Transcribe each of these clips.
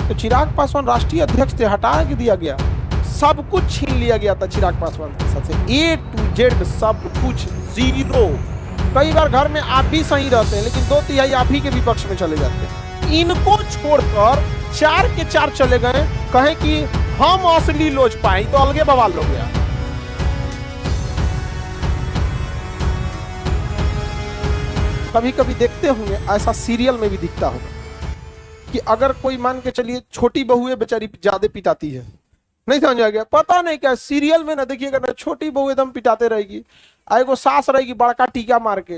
तो चिराग पासवान राष्ट्रीय अध्यक्ष थे, हटा के दिया गया, सब कुछ छीन लिया गया था चिराग पासवान के साथ से, A to Z सब कुछ जीरो। कई बार घर में आप भी सही रहते हैं लेकिन 2/3 आप ही के विपक्ष में चले जाते हैं। इनको छोड़कर 4 के 4 चले गए, कहे कि हम असली लोजपा हैं, तो अलगे बवाल हो गया। कभी कभी देखते होंगे, ऐसा सीरियल में भी दिखता होगा कि अगर कोई मान के चलिए छोटी बहू है, बेचारी ज्यादा पिटाती है, नहीं समझ आ गया, पता नहीं क्या सीरियल में ना देखिएगा ना, छोटी बहू एकदम पिटाते रहेगी, एगो सास रहेगी बड़का टीका मार के,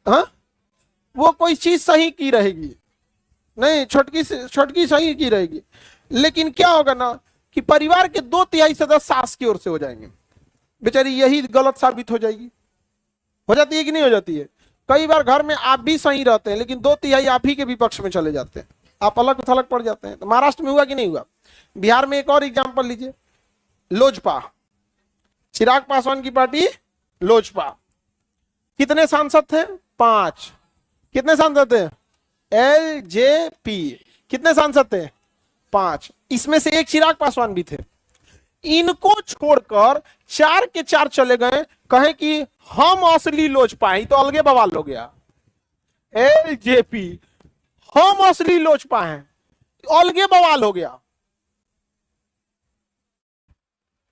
हाँ वो कोई चीज सही की रहेगी, नहीं छोटकी सही की रहेगी, लेकिन क्या होगा ना कि परिवार के 2/3 सदस्य सास की ओर से हो जाएंगे, बेचारी यही गलत साबित हो जाएगी। हो जाती है कि नहीं हो जाती है? कई बार घर में आप भी सही रहते हैं लेकिन 2/3 आप ही के विपक्ष में चले जाते हैं, आप अलग थलग पड़ जाते हैं। तो महाराष्ट्र में हुआ कि नहीं हुआ? बिहार में एक और एग्जांपल लीजिए, लोजपा, चिराग पासवान की पार्टी लोजपा, कितने सांसद थे? 5। कितने सांसद थे? LJP, कितने सांसद थे? 5, इसमें से एक चिराग पासवान भी थे। इनको छोड़कर 4 के 4 चले गए, कहे कि हम असली लोजपा हैं, तो अलगे बवाल हो गया। LJP हम असली लोजपा हैं, अलगे बवाल हो गया।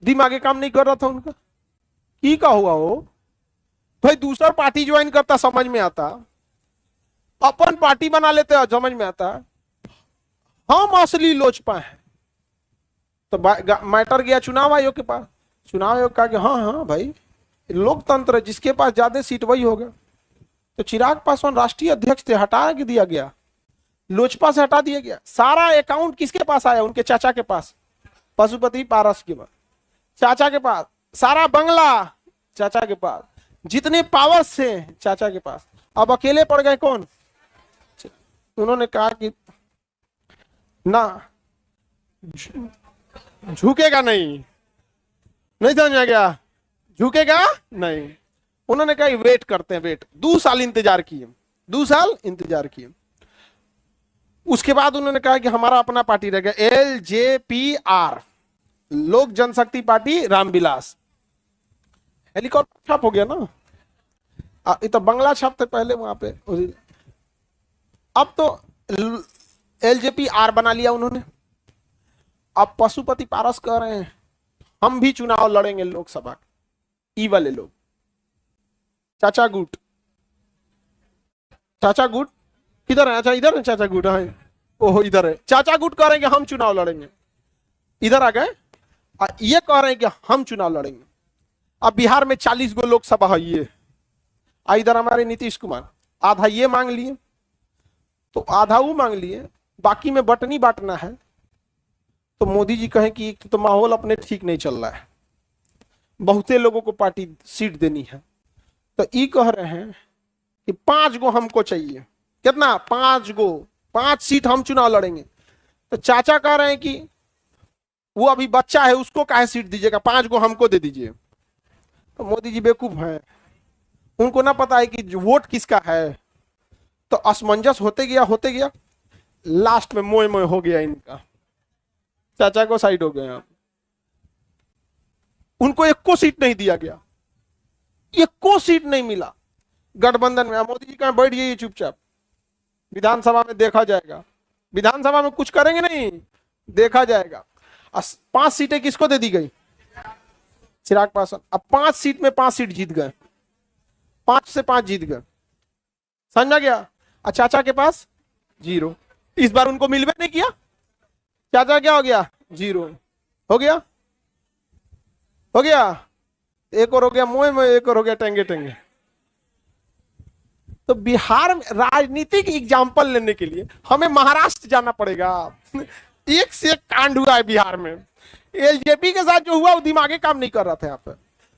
दिमागे काम नहीं कर रहा था उनका, की का हुआ हो भाई, दूसरा पार्टी ज्वाइन करता समझ में आता, अपन पार्टी बना लेते समझ में आता, हम असली लोजपा हैं। तो मैटर गया चुनाव आयोग के पास, चुनाव आयोग कहा कि हाँ हाँ भाई लोकतंत्र है, जिसके पास ज्यादा सीट वही होगा। तो चिराग पासवान राष्ट्रीय अध्यक्ष थे, हटा के दिया गया, लोजपा से हटा दिया गया। सारा अकाउंट किसके पास आया? उनके चाचा के पास, पशुपति पारस के पास, चाचा के पास, सारा बंगला चाचा के पास, जितने पावर्स थे चाचा के पास। अब अकेले पड़ गए कौन? उन्होंने कहा कि ना झुकेगा नहीं, नहीं समझ आ गया, झुकेगा नहीं। उन्होंने कहा वेट करते हैं, वेट। 2 साल इंतजार किए, 2 साल इंतजार किए। उसके बाद उन्होंने कहा कि हमारा अपना पार्टी रह गया, LJPR, लोक जनशक्ति पार्टी रामविलास। हेलीकॉप्टर छाप हो गया ना, ये तो बंगला छाप थे पहले वहां पे, अब तो LJPR बना लिया उन्होंने। अब पशुपति पारस कह रहे हैं हम भी चुनाव लड़ेंगे लोकसभा, ई वाले लोग, चाचा गुट, चाचा गुट किधर है? अच्छा इधर है चाचा गुट, है ओहो इधर है। चाचा गुट कह रहे हैं कि हम चुनाव लड़ेंगे, इधर आ गए, ये कह रहे हैं कि हम चुनाव लड़ेंगे। अब बिहार में 40 गो लोकसभा है, ये इधर हमारे नीतीश कुमार आधा ये मांग लिए, तो आधा वो मांग लिए, बाकी में बटनी बांटना है। तो मोदी जी कहें कि तो माहौल अपने ठीक नहीं चल रहा है, बहुते लोगों को पार्टी सीट देनी है, तो ये कह रहे हैं कि 5 गो हमको चाहिए। कितना? 5 गो, 5 सीट हम चुनाव लड़ेंगे। तो चाचा कह रहे हैं कि वो अभी बच्चा है, उसको काहे सीट दीजिएगा, 5 गो हमको दे दीजिए। तो मोदी जी बेवकूफ हैं, उनको ना पता है कि वोट किसका है। तो असमंजस होते गया, लास्ट में मोय मोय हो गया इनका, चाचा को साइड हो गए। उनको 1 को सीट नहीं दिया गया, 1 को सीट नहीं मिला गठबंधन में। मोदी जी कहाँ बैठ जाइए चुपचाप, विधानसभा में देखा जाएगा, विधानसभा में कुछ करेंगे नहीं, देखा जाएगा। 5 सीटें किसको दे दी गई? चिराग पासवान। अब 5 सीट में 5 सीट जीत गए, 5 से 5 जीत गए, समझा गया। और चाचा के पास 0, इस बार उनको मिलवे नहीं किया, चाचा क्या हो गया? 0 हो गया, हो गया। एक और हो गया मोह में, एक और हो गया टेंगे टेंगे। तो बिहार में राजनीतिक एग्जाम्पल लेने के लिए हमें महाराष्ट्र जाना पड़ेगा। एक से एक कांड हुआ है बिहार में। LJP के साथ जो हुआ वो दिमागे काम नहीं कर रहा था यहाँ पे,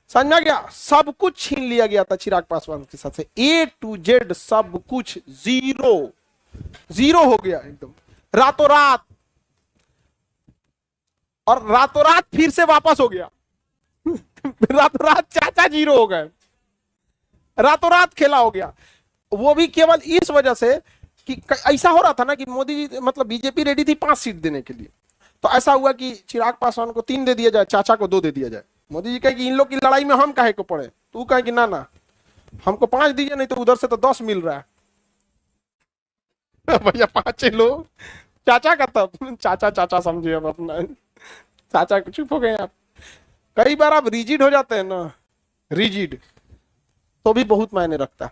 समझा गया। सब कुछ छीन लिया गया था चिराग पासवान के साथ से, A to Z सब कुछ जीरो हो गया एकदम, रातों रात। और रातों रात फिर से वापस हो गया रातों रात चाचा 0 हो गए, रातों रात खेला हो गया। वो भी केवल इस वजह से कि ऐसा हो रहा था ना कि मोदी जी मतलब बीजेपी रेडी थी 5 सीट देने के लिए, तो ऐसा हुआ कि चिराग पासवान को 3 दे दिया जाए, चाचा को 2 दे दिया जाए। मोदी जी कहे कि इन लोग की लड़ाई में हम काहे को पड़े, तू कहे कि ना ना हमको 5 दीजिए, नहीं तो उधर से तो 10 मिल रहा है। भैया 5 लो, चाचा का तब चाचा चाचा समझिए अब अपना, चाचा चुप हो गए आप। कई बार आप रिजिड हो जाते हैं ना, रिजिड, तो भी बहुत मायने रखता है।